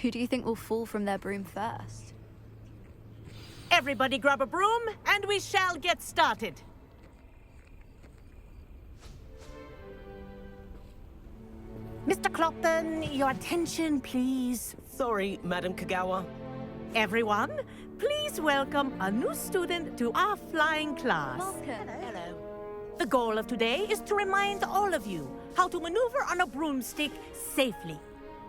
Who do you think will fall from their broom first? Everybody grab a broom, and we shall get started. Mr. Clopton, your attention, please. Sorry, Madam Kagawa. Everyone, please welcome a new student to our flying class. Malcolm. Hello. The goal of today is to remind all of you how to maneuver on a broomstick safely,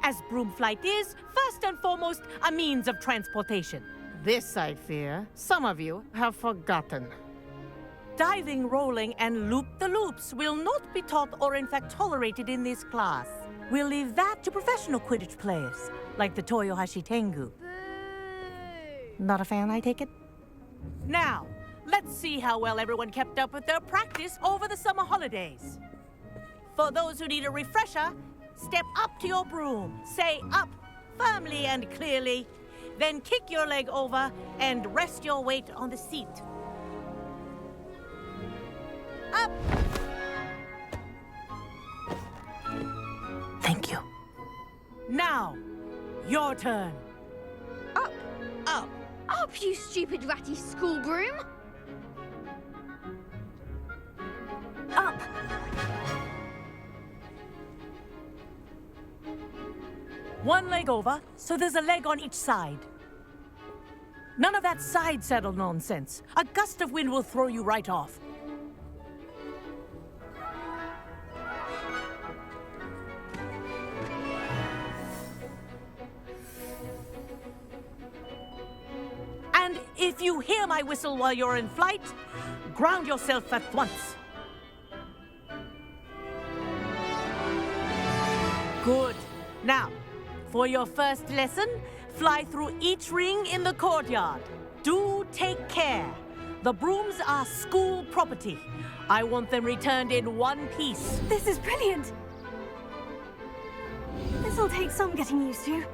as broom flight is, first and foremost, a means of transportation. This, I fear, some of you have forgotten. Diving, rolling, and loop-the-loops will not be taught or in fact tolerated in this class. We'll leave that to professional Quidditch players, like the Toyohashi Tengu. Not a fan, I take it? Now, let's see how well everyone kept up with their practice over the summer holidays. For those who need a refresher, step up to your broom, say up firmly and clearly, then kick your leg over and rest your weight on the seat. Up! Thank you. Now, your turn. Up! Up! Up, you stupid ratty school broom! Up! One leg over, so there's a leg on each side. None of that side saddle nonsense. A gust of wind will throw you right off. And if you hear my whistle while you're in flight, ground yourself at once. Good. Now, for your first lesson, fly through each ring in the courtyard. Do take care. The brooms are school property. I want them returned in one piece. This is brilliant! This'll take some getting used to.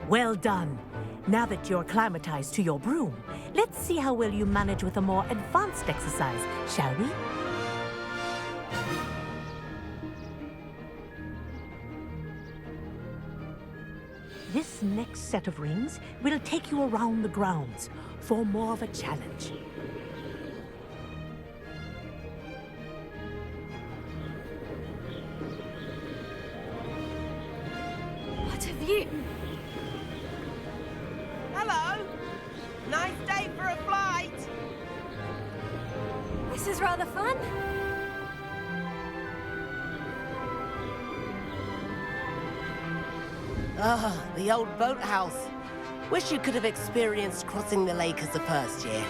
Well done. Now that you're acclimatized to your broom, let's see how well you manage with a more advanced exercise, shall we? This next set of rings will take you around the grounds for more of a challenge. What a view! Hello! Nice day for a flight! This is rather fun. Ah, the old boathouse. Wish you could have experienced crossing the lake as a first year.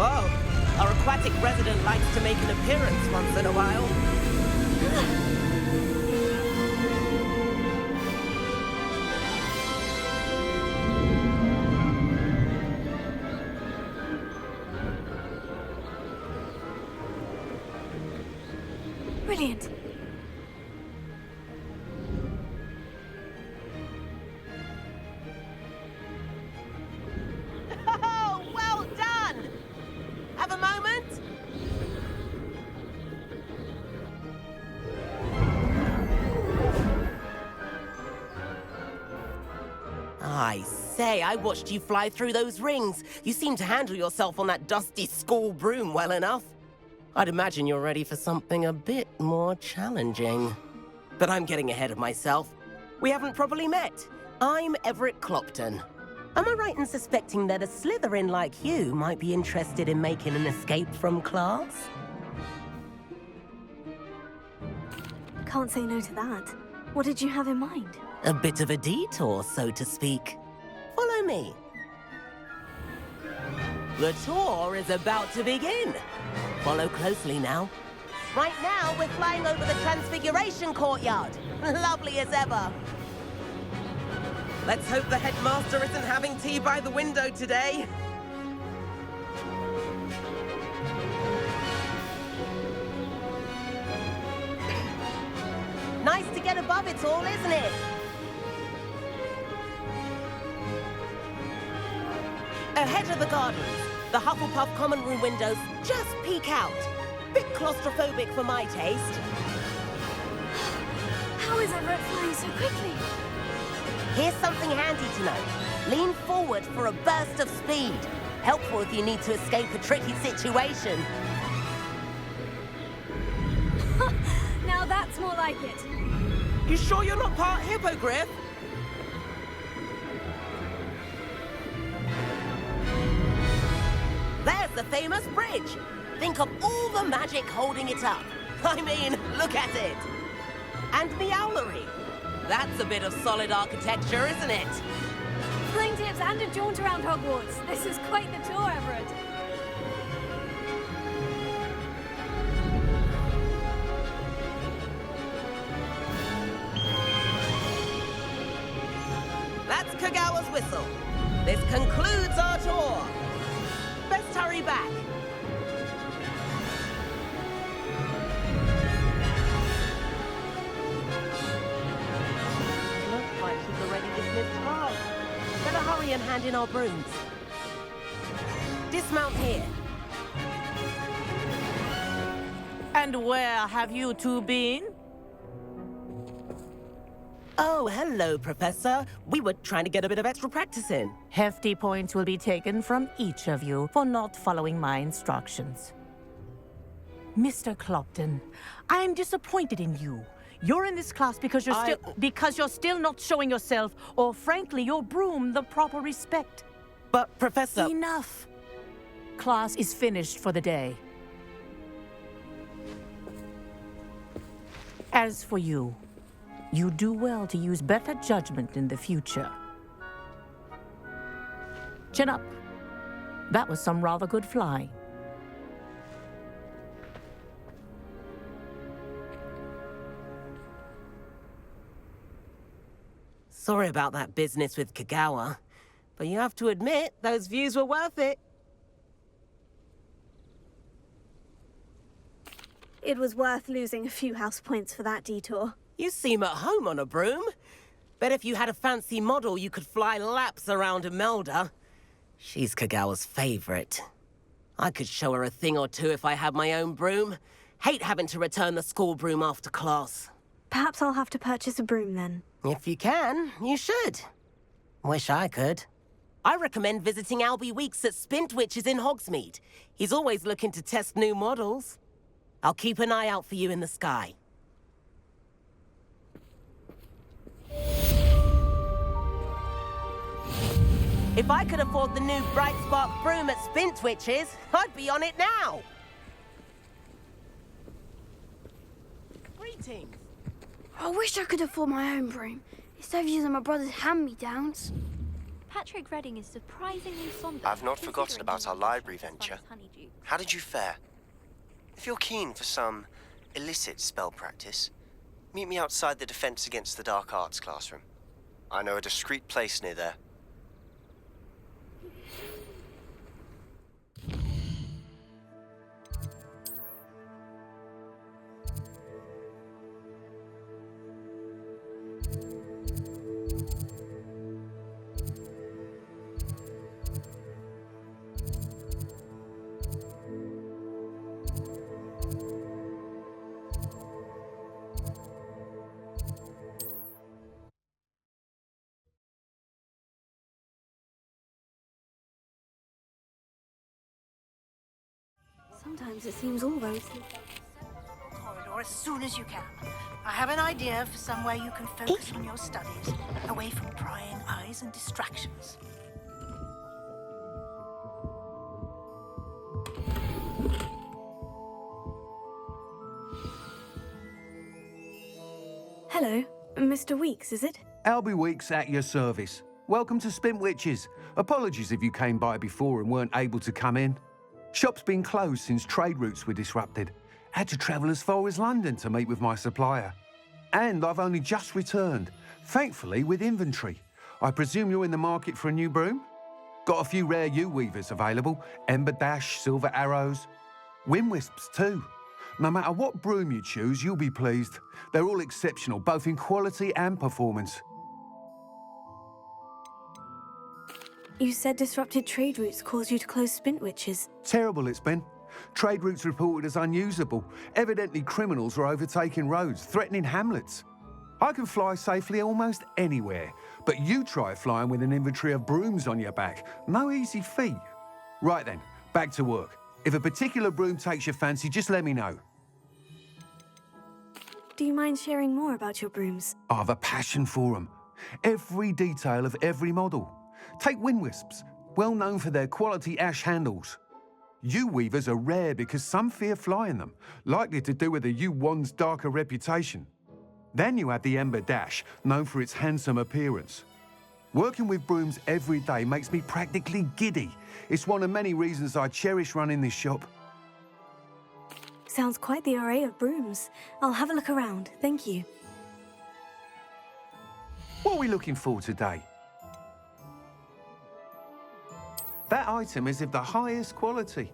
Whoa, our aquatic resident likes to make an appearance once in a while. Brilliant. Oh, well done! Have a moment? I say, I watched you fly through those rings. You seem to handle yourself on that dusty school broom well enough. I'd imagine you're ready for something a bit more challenging. But I'm getting ahead of myself. We haven't properly met. I'm Everett Clopton. Am I right in suspecting that a Slytherin like you might be interested in making an escape from class? Can't say no to that. What did you have in mind? A bit of a detour, so to speak. Follow me. The tour is about to begin. Follow closely now. Right now, we're flying over the Transfiguration Courtyard. Lovely as ever. Let's hope the headmaster isn't having tea by the window today. Nice to get above it all, isn't it? Ahead of the gardens, the Hufflepuff common room windows just peek out. Bit claustrophobic for my taste. How is Everett flying so quickly? Here's something handy to know. Lean forward for a burst of speed. Helpful if you need to escape a tricky situation. Now that's more like it. You sure you're not part hippogriff? There's the famous bridge. Think of all the magic holding it up. I mean, look at it. And the owlery. That's a bit of solid architecture, isn't it? Flying tips and a jaunt around Hogwarts. This is quite the tour, Everett. That's Kagawa's whistle. This concludes our tour. Best hurry back. Looks like she's already dismissed class. Better hurry and hand in our brooms. Dismount here. And where have you two been? Oh, hello, Professor. We were trying to get a bit of extra practice in. Hefty points will be taken from each of you for not following my instructions. Mr. Clopton, I'm disappointed in you. You're in this class because you're still not showing yourself, or frankly, your broom the proper respect. But, Professor... Enough. Class is finished for the day. As for you, you do well to use better judgment in the future. Chin up. That was some rather good flying. Sorry about that business with Kagawa, but you have to admit, those views were worth it. It was worth losing a few house points for that detour. You seem at home on a broom. Bet if you had a fancy model, you could fly laps around Imelda. She's Kagawa's favorite. I could show her a thing or two if I had my own broom. Hate having to return the school broom after class. Perhaps I'll have to purchase a broom then. If you can, you should. Wish I could. I recommend visiting Albie Weeks at Spintwitches in Hogsmeade. He's always looking to test new models. I'll keep an eye out for you in the sky. If I could afford the new Bright Spark broom at Spintwitches, I'd be on it now. Greetings. I wish I could afford my own broom, instead of using my brother's hand-me-downs. Patrick Redding is surprisingly somber. I've not forgotten about our library venture. How did you fare? If you're keen for some illicit spell practice, meet me outside the Defense Against the Dark Arts classroom. I know a discreet place near there. Sometimes it seems all those... Corridor as soon as you can. I have an idea for somewhere you can focus on your studies, away from prying eyes and distractions. Hello, Mr. Weeks, is it? Albie Weeks at your service. Welcome to Spintwitches. Apologies if you came by before and weren't able to come in. Shop's been closed since trade routes were disrupted. Had to travel as far as London to meet with my supplier. And I've only just returned, thankfully with inventory. I presume you're in the market for a new broom? Got a few rare U-weavers available, Ember Dash, Silver Arrows, Wind Wisps too. No matter what broom you choose, you'll be pleased. They're all exceptional, both in quality and performance. You said disrupted trade routes caused you to close Spintwitches. Terrible it's been. Trade routes reported as unusable. Evidently criminals were overtaking roads, threatening hamlets. I can fly safely almost anywhere, but you try flying with an inventory of brooms on your back. No easy feat. Right then, back to work. If a particular broom takes your fancy, just let me know. Do you mind sharing more about your brooms? I've a passion for them. Every detail of every model. Take Wind Wisps, well known for their quality ash handles. U-weavers are rare because some fear flying them, likely to do with the U-wand's darker reputation. Then you have the Ember Dash, known for its handsome appearance. Working with brooms every day makes me practically giddy. It's one of many reasons I cherish running this shop. Sounds quite the array of brooms. I'll have a look around, thank you. What are we looking for today? That item is of the highest quality.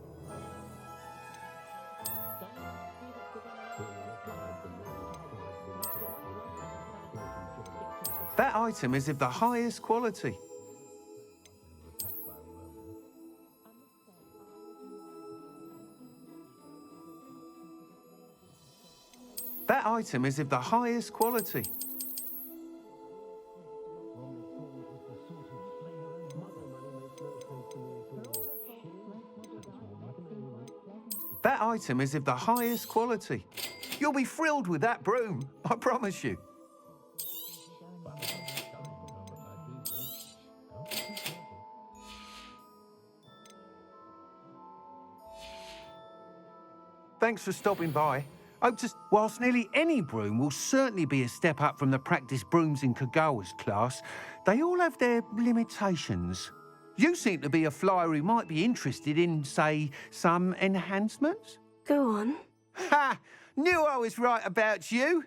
That item is of the highest quality. That item is of the highest quality. That item is of the highest quality. You'll be thrilled with that broom, I promise you. Thanks for stopping by. Whilst nearly any broom will certainly be a step up from the practice brooms in Kagawa's class, they all have their limitations. You seem to be a flyer who might be interested in, say, some enhancements? Go on. Ha! Knew I was right about you.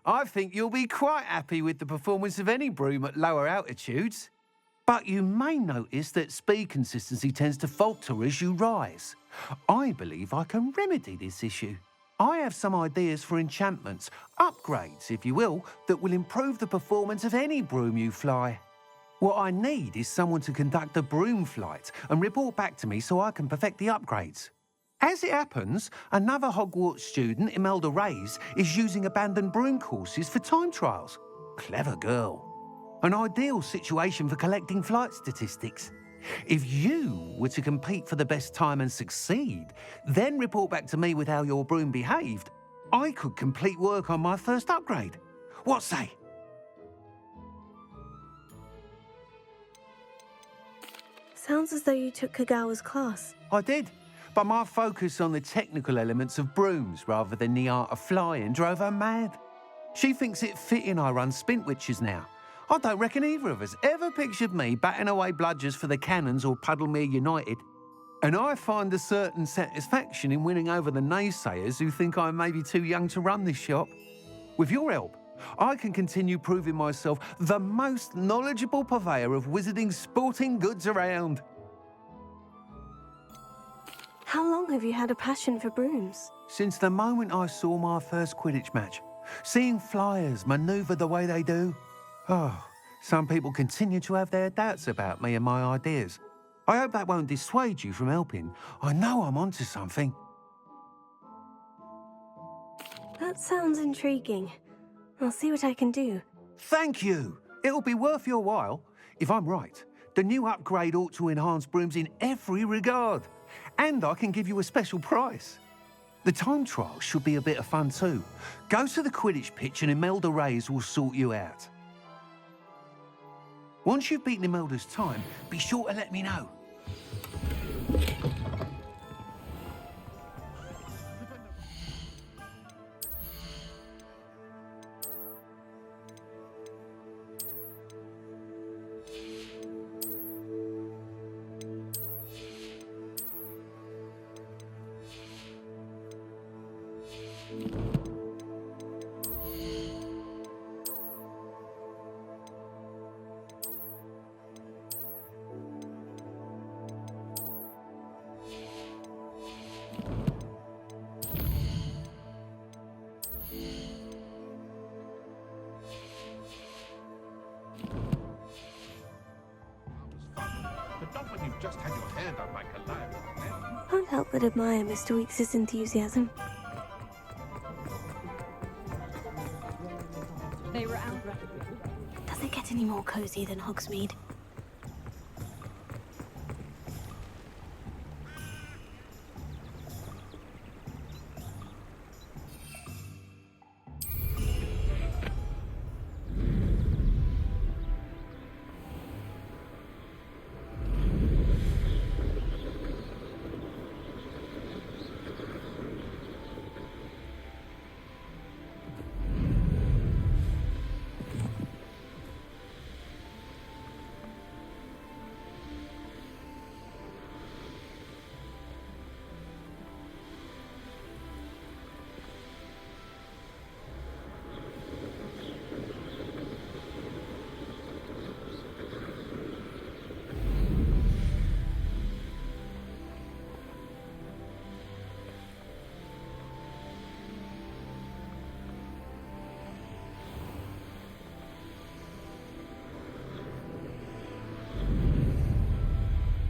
I think you'll be quite happy with the performance of any broom at lower altitudes. But you may notice that speed consistency tends to falter as you rise. I believe I can remedy this issue. I have some ideas for enchantments, upgrades, if you will, that will improve the performance of any broom you fly. What I need is someone to conduct a broom flight and report back to me so I can perfect the upgrades. As it happens, another Hogwarts student, Imelda Reyes, is using abandoned broom courses for time trials. Clever girl. An ideal situation for collecting flight statistics. If you were to compete for the best time and succeed, then report back to me with how your broom behaved, I could complete work on my first upgrade. What say? Sounds as though you took Kagawa's class. I did, but my focus on the technical elements of brooms rather than the art of flying drove her mad. She thinks it fitting I run Spintwitches now. I don't reckon either of us ever pictured me batting away bludgers for the Cannons or Puddlemere United. And I find a certain satisfaction in winning over the naysayers who think I may be too young to run this shop. With your help, I can continue proving myself the most knowledgeable purveyor of wizarding sporting goods around. How long have you had a passion for brooms? Since the moment I saw my first Quidditch match, seeing flyers manoeuvre the way they do. Oh, some people continue to have their doubts about me and my ideas. I hope that won't dissuade you from helping. I know I'm onto something. That sounds intriguing. I'll see what I can do. Thank you. It'll be worth your while. If I'm right, the new upgrade ought to enhance brooms in every regard. And I can give you a special price. The time trial should be a bit of fun too. Go to the Quidditch pitch and Imelda Reyes will sort you out. Once you've beaten Imelda's time, be sure to let me know. Just had your hand on my calliope. Can't help but admire Mr. Weeks' enthusiasm. They were out. Does it get any more cozy than Hogsmeade?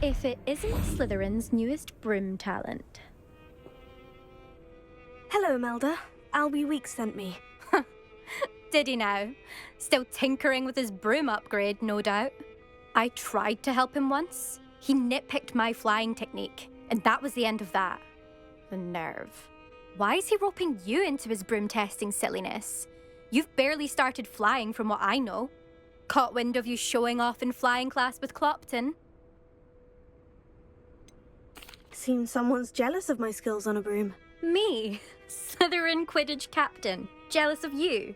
If it isn't Slytherin's newest broom talent. Hello, Melda. Albie Weeks sent me. Did he now? Still tinkering with his broom upgrade, no doubt. I tried to help him once. He nitpicked my flying technique, and that was the end of that. The nerve. Why is he roping you into his broom testing silliness? You've barely started flying from what I know. Caught wind of you showing off in flying class with Clopton. Seems someone's jealous of my skills on a broom. Me? Slytherin Quidditch captain. Jealous of you?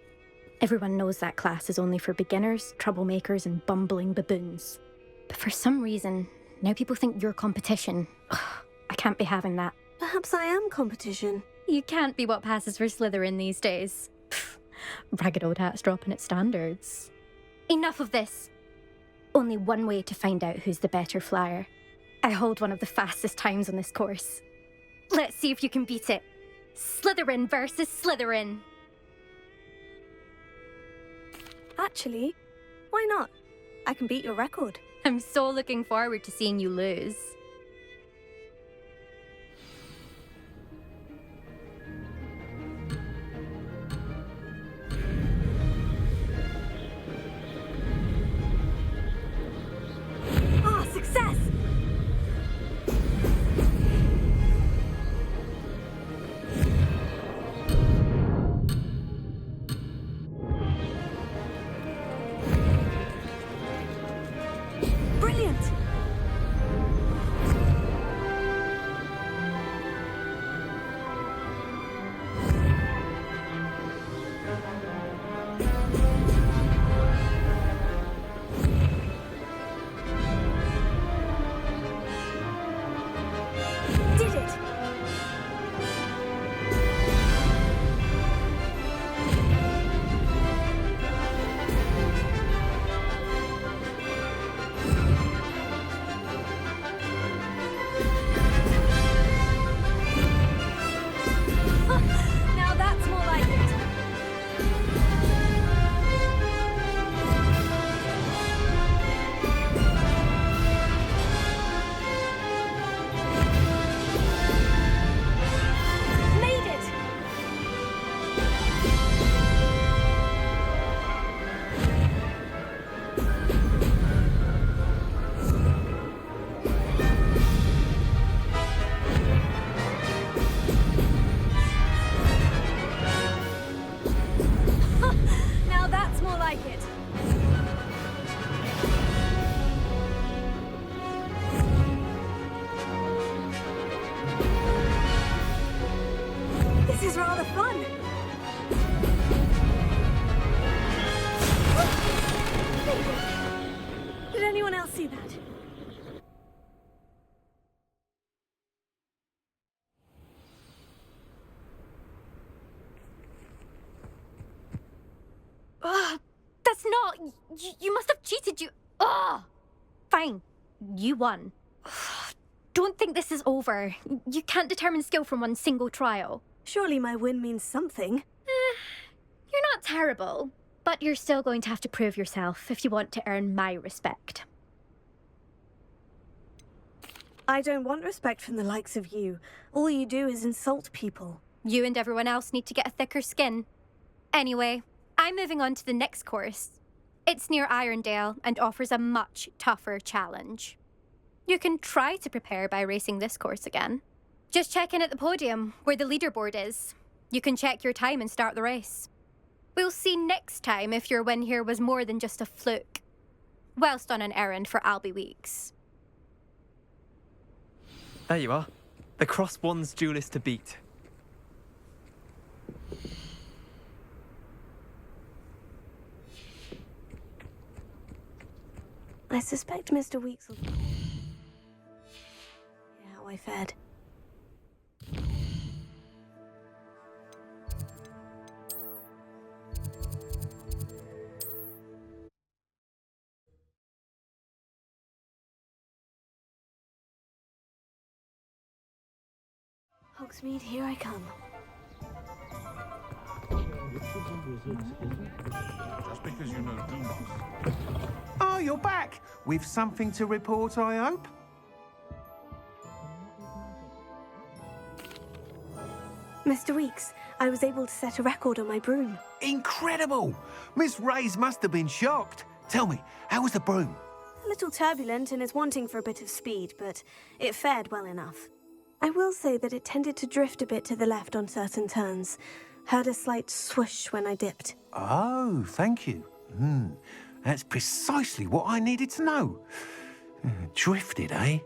Everyone knows that class is only for beginners, troublemakers, and bumbling baboons. But for some reason, now people think you're competition. Ugh, I can't be having that. Perhaps I am competition. You can't be what passes for Slytherin these days. Pfft, ragged old hat's dropping its standards. Enough of this. Only one way to find out who's the better flyer. I hold one of the fastest times on this course. Let's see if you can beat it. Slytherin versus Slytherin. Actually, why not? I can beat your record. I'm so looking forward to seeing you lose. Ah, success! Brilliant! Did it! Now that's more like it. Made it! Now that's more like it. This is rather fun. Did anyone else see that? Ugh, that's not... You must have cheated, you... Ugh! Fine. You won. Ugh, don't think this is over. You can't determine skill from one single trial. Surely my win means something. You're not terrible, but you're still going to have to prove yourself if you want to earn my respect. I don't want respect from the likes of you. All you do is insult people. You and everyone else need to get a thicker skin. Anyway, I'm moving on to the next course. It's near Irondale and offers a much tougher challenge. You can try to prepare by racing this course again. Just check in at the podium, where the leaderboard is. You can check your time and start the race. We'll see next time if your win here was more than just a fluke. Whilst on an errand for Albie Weeks. There you are. The Cross Wands duelist to beat. I suspect Mr. Weeks will... Yeah, how I fared. Hogsmeade, here I come. Just because you know Dumas. Oh, you're back! With something to report, I hope? Mr. Weeks, I was able to set a record on my broom. Incredible! Miss Reyes must have been shocked. Tell me, how was the broom? A little turbulent and is wanting for a bit of speed, but it fared well enough. I will say that it tended to drift a bit to the left on certain turns. Heard a slight swoosh when I dipped. Oh, thank you. That's precisely what I needed to know. Drifted, eh?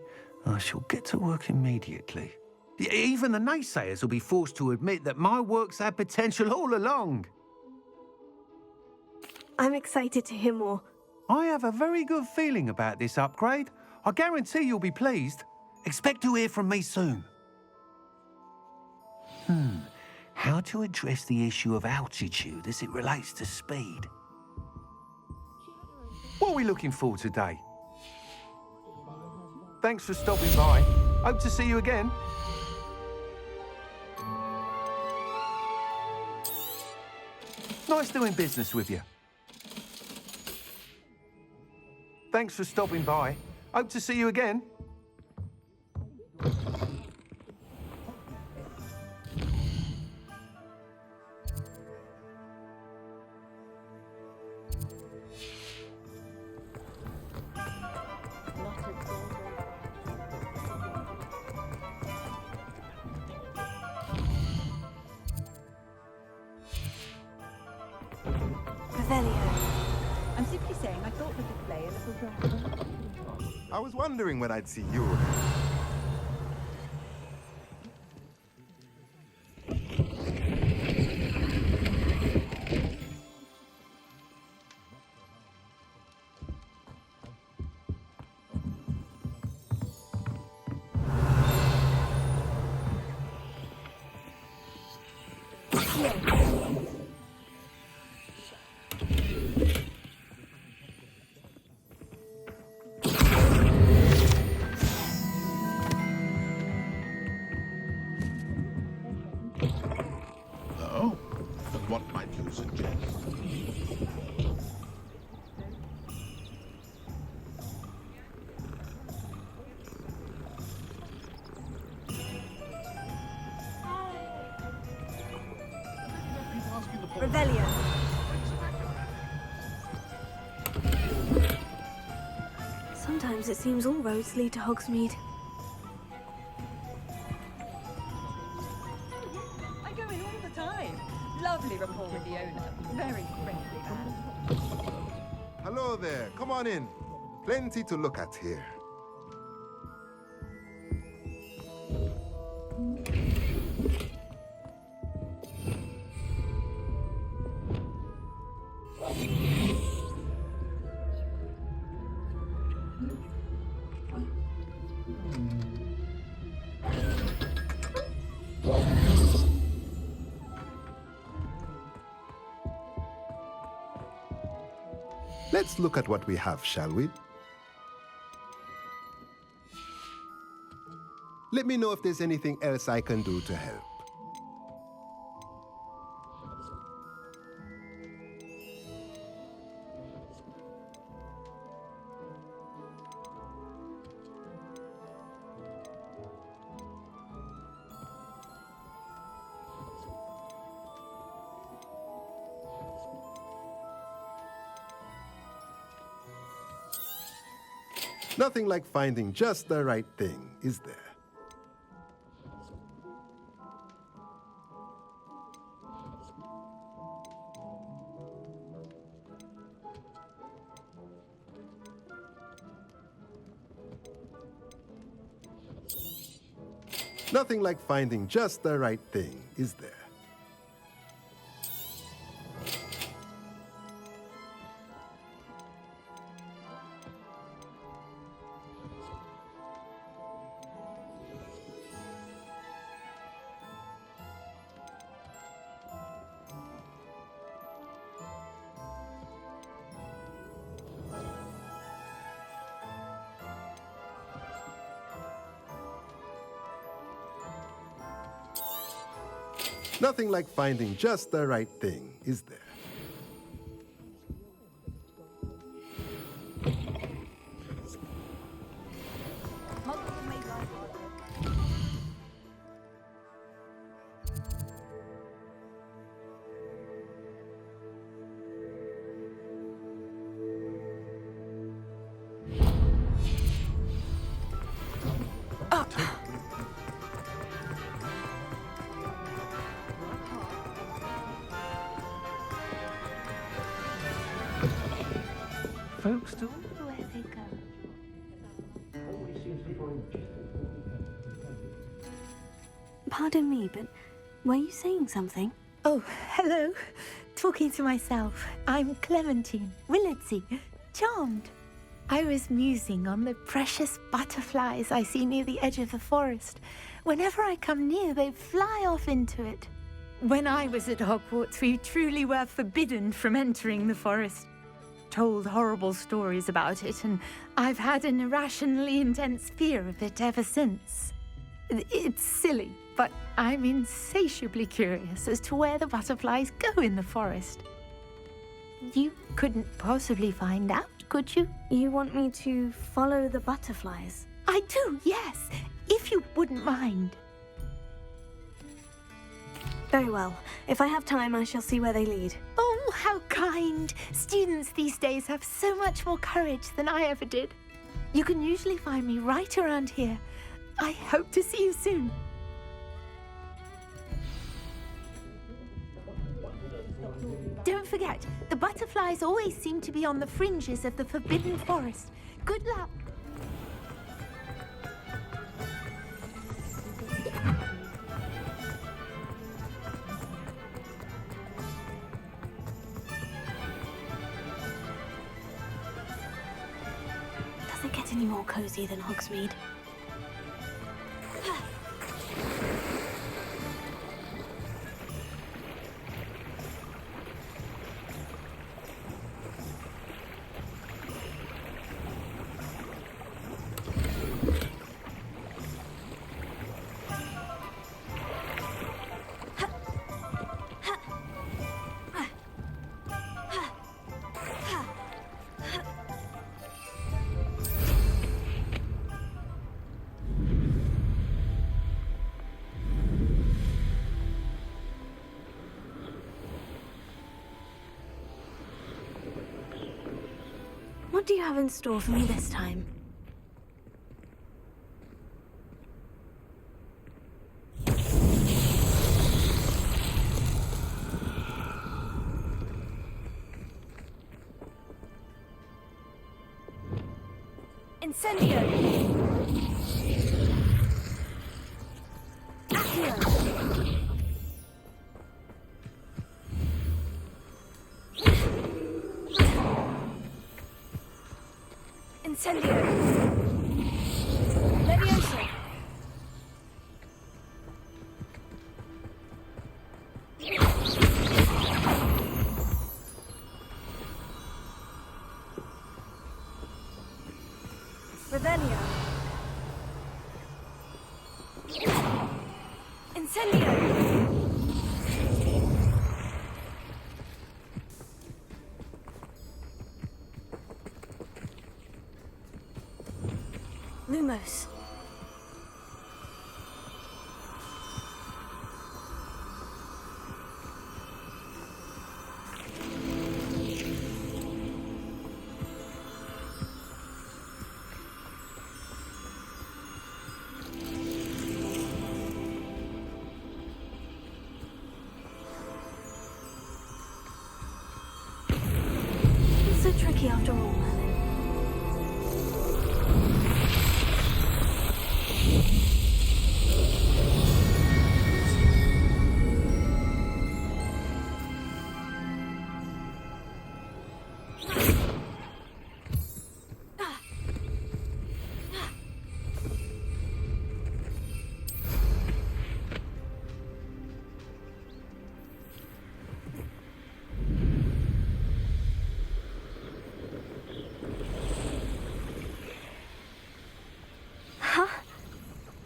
I shall get to work immediately. Even the naysayers will be forced to admit that my work's had potential all along. I'm excited to hear more. I have a very good feeling about this upgrade. I guarantee you'll be pleased. Expect to hear from me soon. How to address the issue of altitude as it relates to speed? What are we looking for today? Thanks for stopping by. Hope to see you again. Nice doing business with you. Thanks for stopping by. Hope to see you again. I'm simply saying I thought we could play a little dragon. I was wondering when I'd see you. What might you suggest? Rebellion. Sometimes it seems all roads lead to Hogsmeade. I go in all the time. Lovely rapport with the owner. Very friendly man. Hello there. Come on in. Plenty to look at here. Let's look at what we have, shall we? Let me know if there's anything else I can do to help. Nothing like finding just the right thing, is there? Nothing like finding just the right thing, is there? Nothing like finding just the right thing, is there? Folks do. Where they go. Pardon me, but were you saying something? Oh, hello. Talking to myself. I'm Clementine, Willardsey, charmed. I was musing on the precious butterflies I see near the edge of the forest. Whenever I come near, they fly off into it. When I was at Hogwarts, we truly were forbidden from entering the forest. Told horrible stories about it, and I've had an irrationally intense fear of it ever since. It's silly, but I'm insatiably curious as to where the butterflies go in the forest. You couldn't possibly find out, could you? You want me to follow the butterflies? I do, yes, if you wouldn't mind. Very well. If I have time, I shall see where they lead. Oh, how kind! Students these days have so much more courage than I ever did. You can usually find me right around here. I hope to see you soon. Don't forget, the butterflies always seem to be on the fringes of the Forbidden Forest. Good luck! Does it get any more cozy than Hogsmeade? What do you have in store for me this time? Incendio! Accio! Incendio! Leviosa! Revelio! Incendio! Lumos. so tricky after all, Merlin.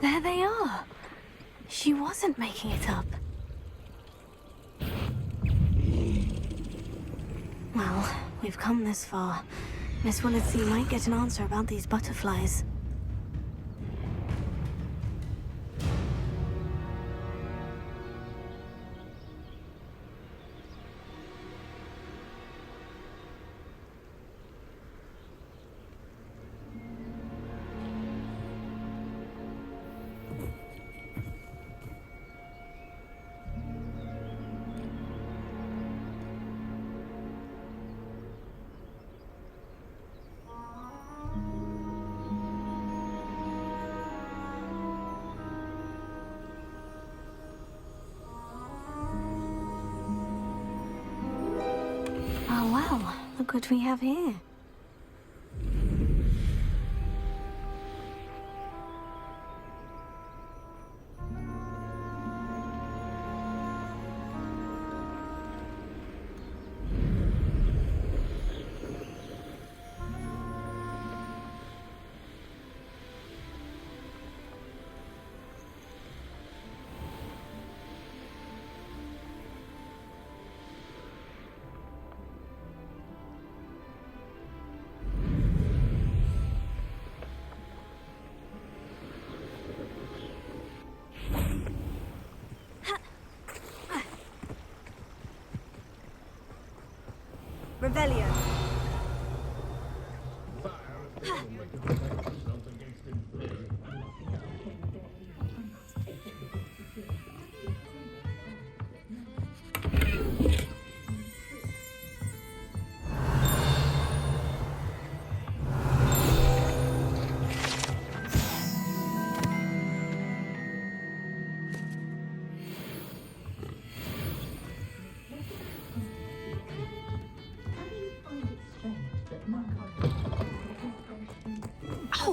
There they are. She wasn't making it up. Well, we've come this far. Miss Willitsey might get an answer about these butterflies. Oh wow, look what we have here. Revelio.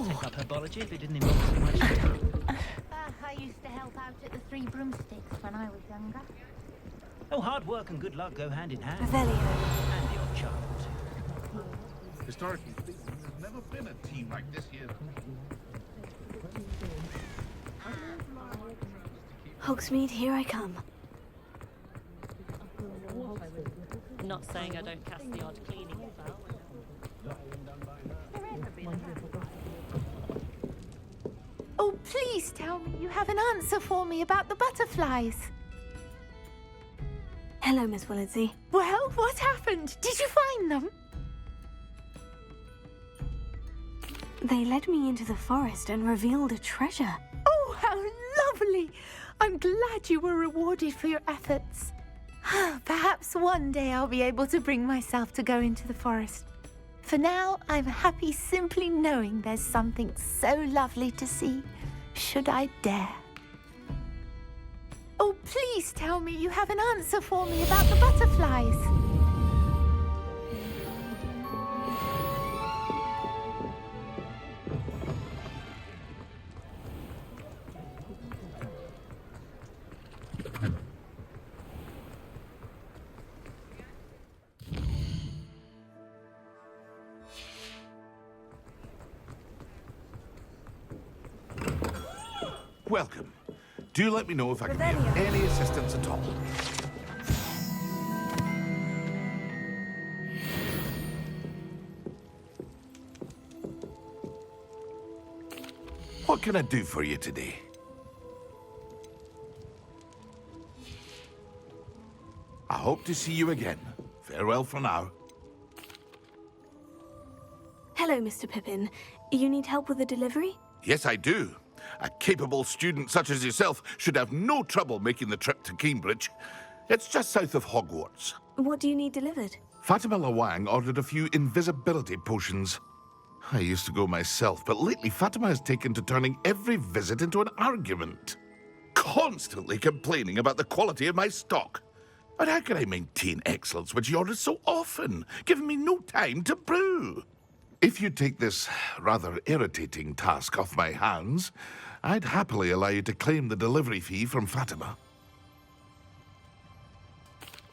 Pick up herbology if it didn't involve so much time. I used to help out at the Three Broomsticks when I was younger. Oh, hard work and good luck go hand in hand. Revelio. And the odd child too. Historically speaking, there's never been a team like this here. Hogsmeade, here I come. Not saying I don't cast the odd cleaning spell. Oh, please tell me you have an answer for me about the butterflies. Hello, Miss Willitsey. Well, what happened? Did you find them? They led me into the forest and revealed a treasure. Oh, how lovely! I'm glad you were rewarded for your efforts. Perhaps one day I'll be able to bring myself to go into the forest. For now, I'm happy simply knowing there's something so lovely to see, should I dare. Oh, please tell me you have an answer for me about the butterflies. Welcome. Do let me know if I can be of any assistance at all. What can I do for you today? I hope to see you again. Farewell for now. Hello, Mr. Pippin. You need help with a delivery? Yes, I do. A capable student such as yourself should have no trouble making the trip to Cambridge. It's just south of Hogwarts. What do you need delivered? Fatima Lawang ordered a few invisibility potions. I used to go myself, but lately Fatima has taken to turning every visit into an argument. Constantly complaining about the quality of my stock. But how can I maintain excellence when she orders so often, giving me no time to brew? If you take this rather irritating task off my hands, I'd happily allow you to claim the delivery fee from Fatima.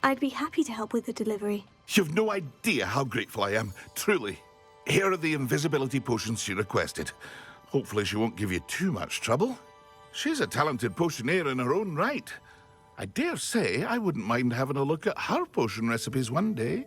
I'd be happy to help with the delivery. You've no idea how grateful I am, truly. Here are the invisibility potions she requested. Hopefully she won't give you too much trouble. She's a talented potioneer in her own right. I dare say I wouldn't mind having a look at her potion recipes one day.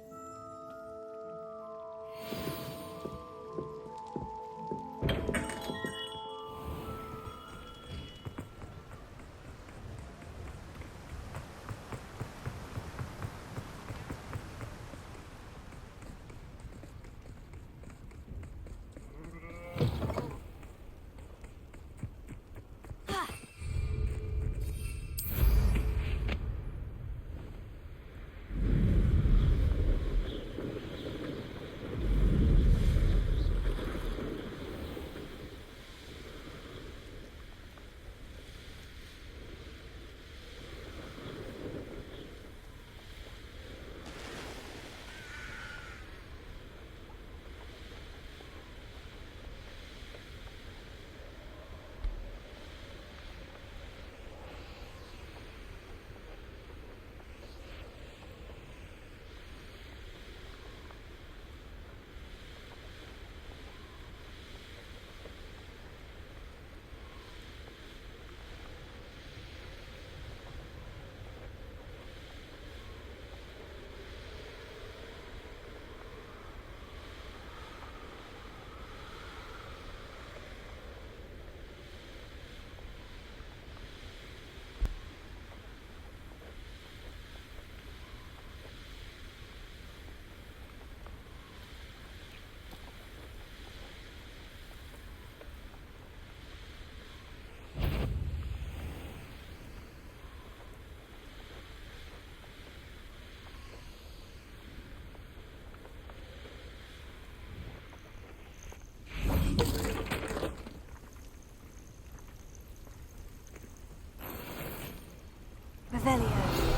Revelio.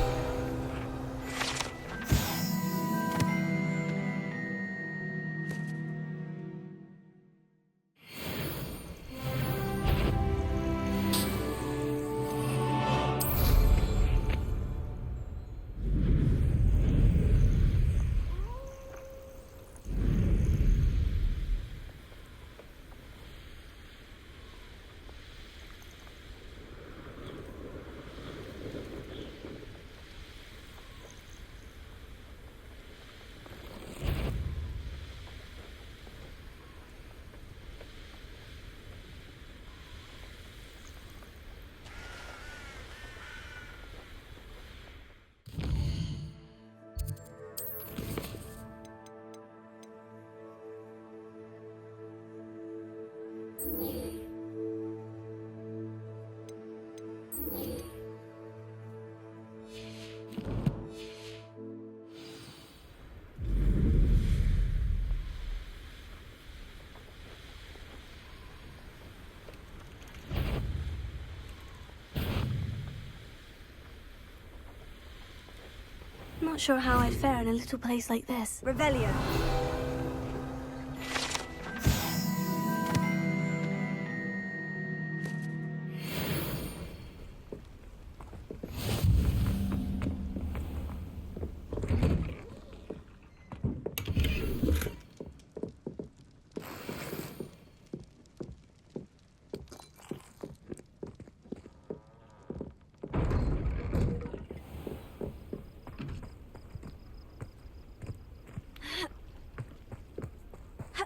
Not sure how I'd fare in a little place like this. Revelio.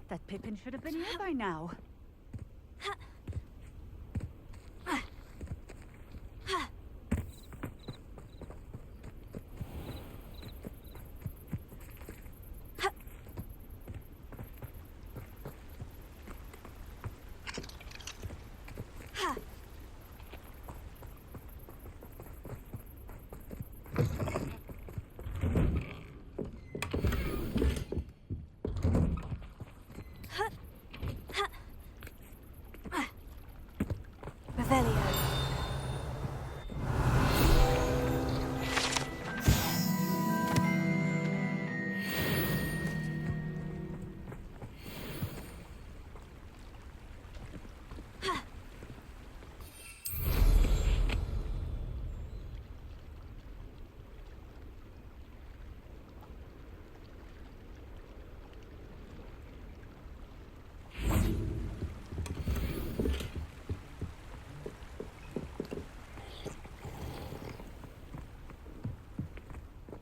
That Pippin should have been here by now.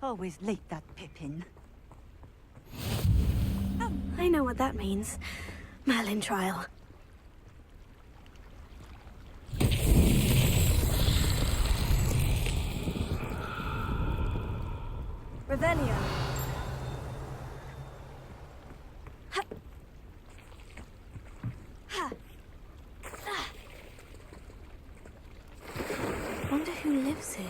Always late, that Pippin. Oh, I know what that means. Merlin trial. Revelio. Ha. Ha. Ah. Wonder who lives here.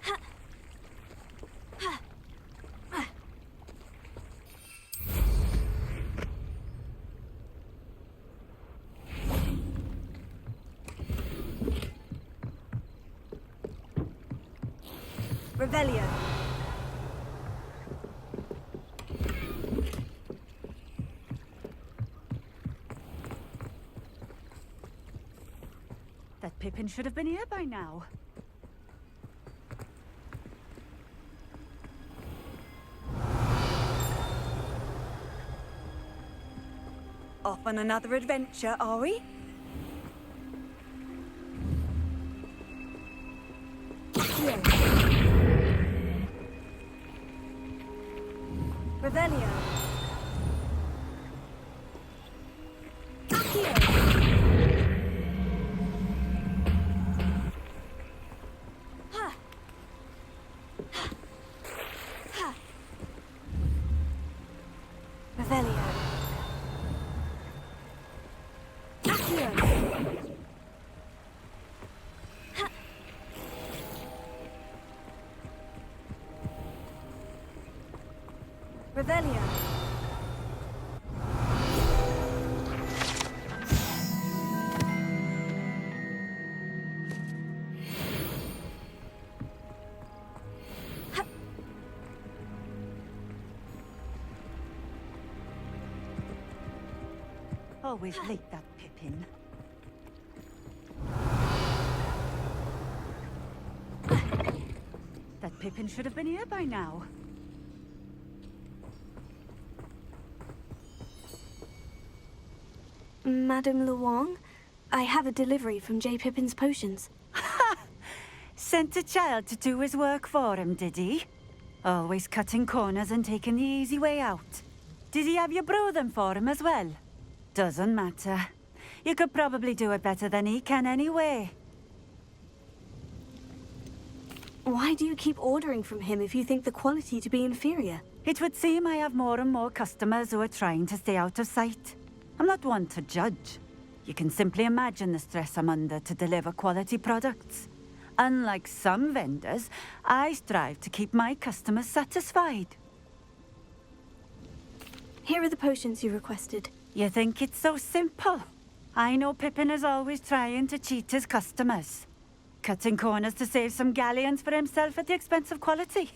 Ha. Ha. Ah. Revelio. That Pippin should have been here by now. Off on another adventure, are we? Revelio. Accio. Ha. Ha. Ha. Revelio. Accio. Ha. Revelio. Always late, that Pippin. That Pippin should have been here by now. Madame Luong, I have a delivery from J. Pippin's potions. Sent a child to do his work for him, did he? Always cutting corners and taking the easy way out. Did he have you brew them for him as well? Doesn't matter. You could probably do it better than he can anyway. Why do you keep ordering from him if you think the quality to be inferior? It would seem I have more and more customers who are trying to stay out of sight. I'm not one to judge. You can simply imagine the stress I'm under to deliver quality products. Unlike some vendors, I strive to keep my customers satisfied. Here are the potions you requested. You think it's so simple? I know Pippin is always trying to cheat his customers. Cutting corners to save some galleons for himself at the expense of quality.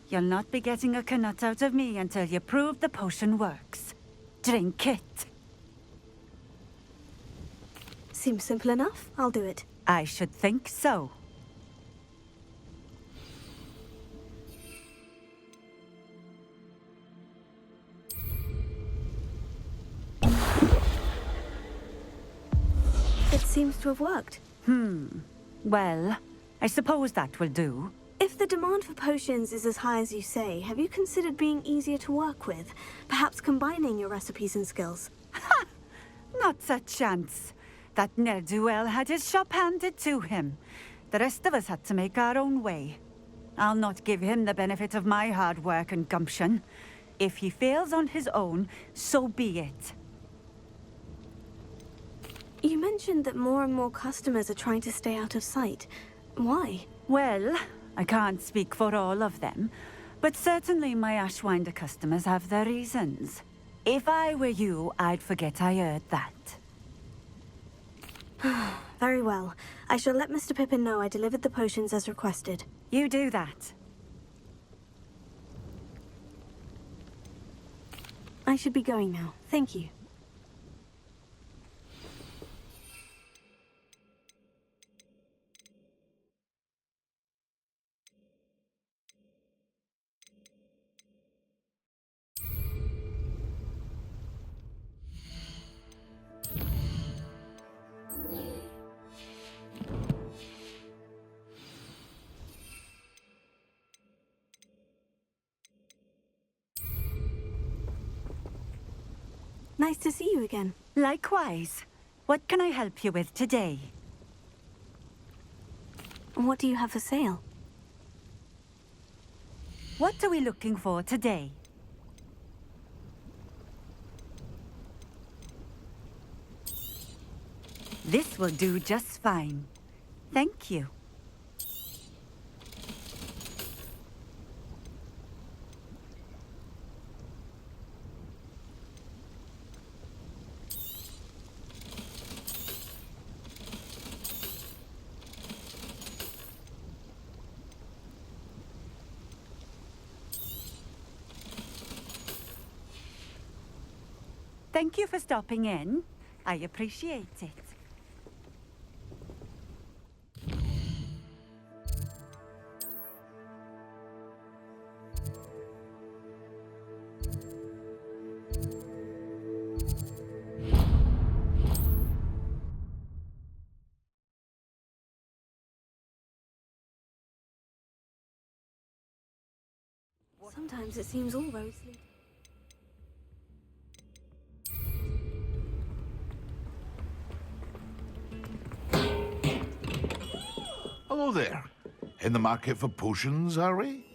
You'll not be getting a canut out of me until you prove the potion works. Drink it. Seems simple enough. I'll do it. I should think so. It seems to have worked. Well, I suppose that will do. If the demand for potions is as high as you say, have you considered being easier to work with? Perhaps combining your recipes and skills? Ha! Not a chance. That ne'er-do-well had his shop handed to him. The rest of us had to make our own way. I'll not give him the benefit of my hard work and gumption. If he fails on his own, so be it. You mentioned that more and more customers are trying to stay out of sight. Why? Well, I can't speak for all of them, but certainly my Ashwinder customers have their reasons. If I were you, I'd forget I heard that. Very well. I shall let Mr. Pippin know I delivered the potions as requested. You do that. I should be going now. Thank you. Nice to see you again. Likewise. What can I help you with today? What do you have for sale? What are we looking for today? This will do just fine. Thank you. Thank you for stopping in. I appreciate it. Sometimes it seems all rosy. Hello there. In the market for potions, are we?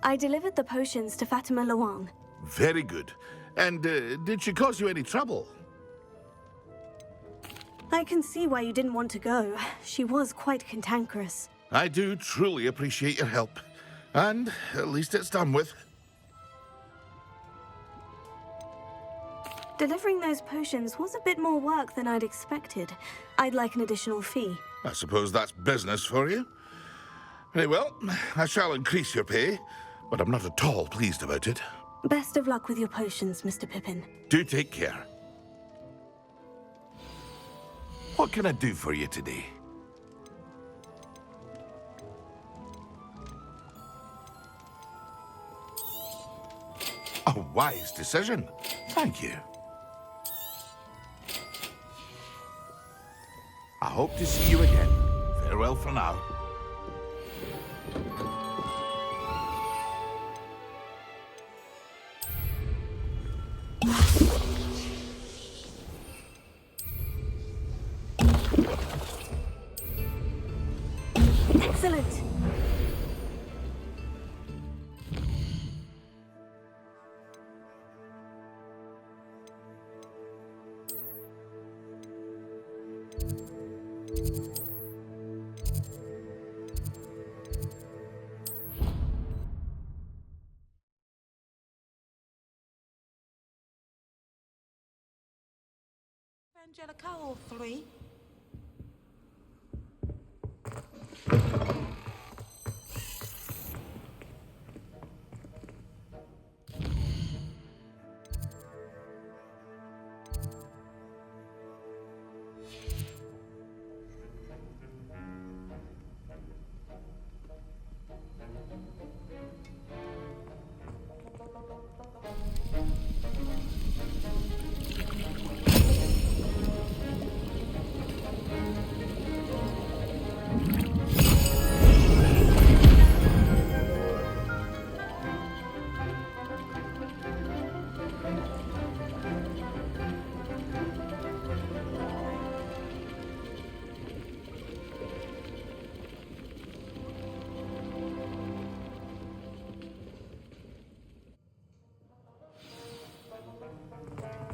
I delivered the potions to Fatima Lawang. Very good. And did she cause you any trouble? I can see why you didn't want to go. She was quite cantankerous. I do truly appreciate your help. And at least it's done with. Delivering those potions was a bit more work than I'd expected. I'd like an additional fee. I suppose that's business for you. Very well, I shall increase your pay, but I'm not at all pleased about it. Best of luck with your potions, Mr. Pippin. Do take care. What can I do for you today? A wise decision. Thank you. I hope to see you again. Farewell for now. Excellent. Angelica, all three.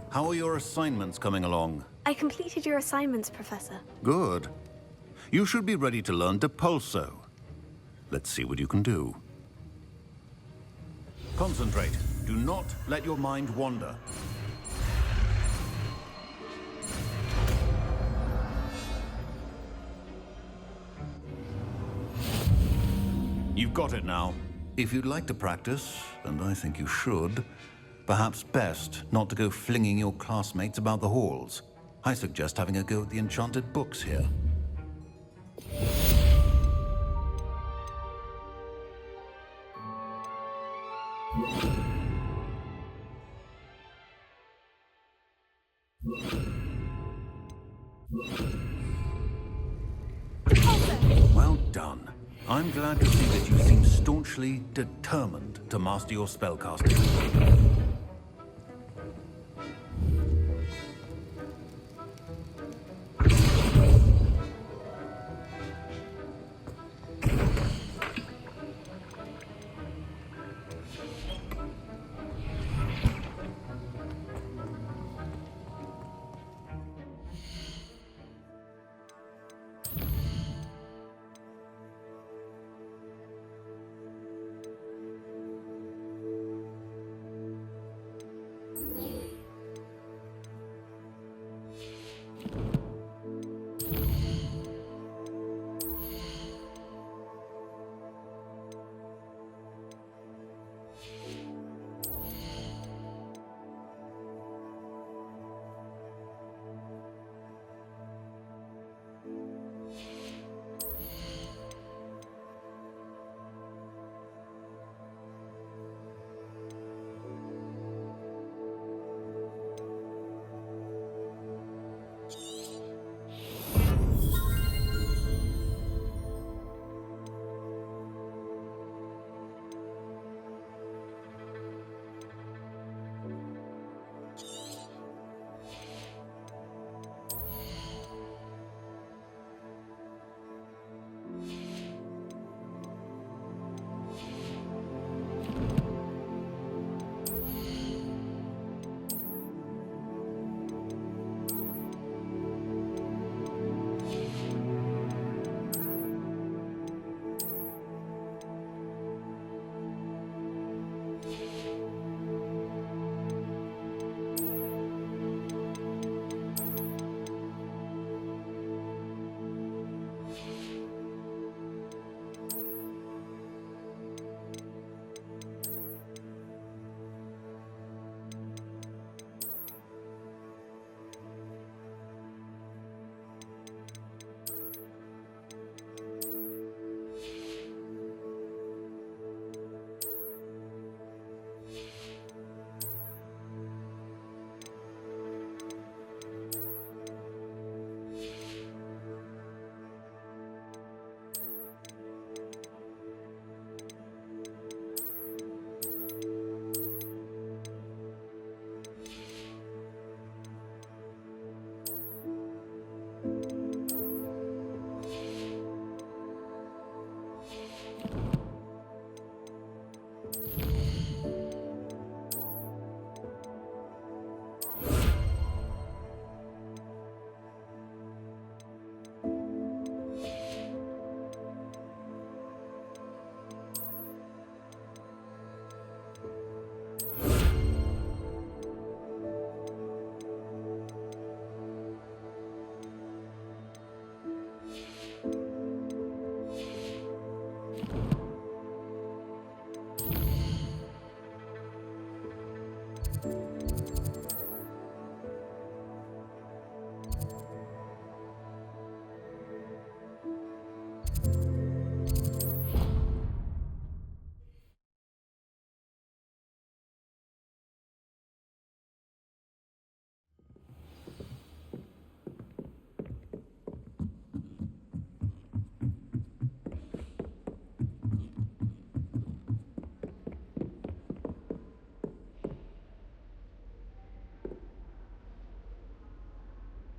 How are your assignments coming along? I completed your assignments, Professor. Good. You should be ready to learn Depulso. Let's see what you can do. Concentrate. Do not let your mind wander. You've got it now. If you'd like to practice, and I think you should, perhaps best not to go flinging your classmates about the halls. I suggest having a go at the enchanted books here. Well done. I'm glad to see that you seem staunchly determined to master your spellcasting.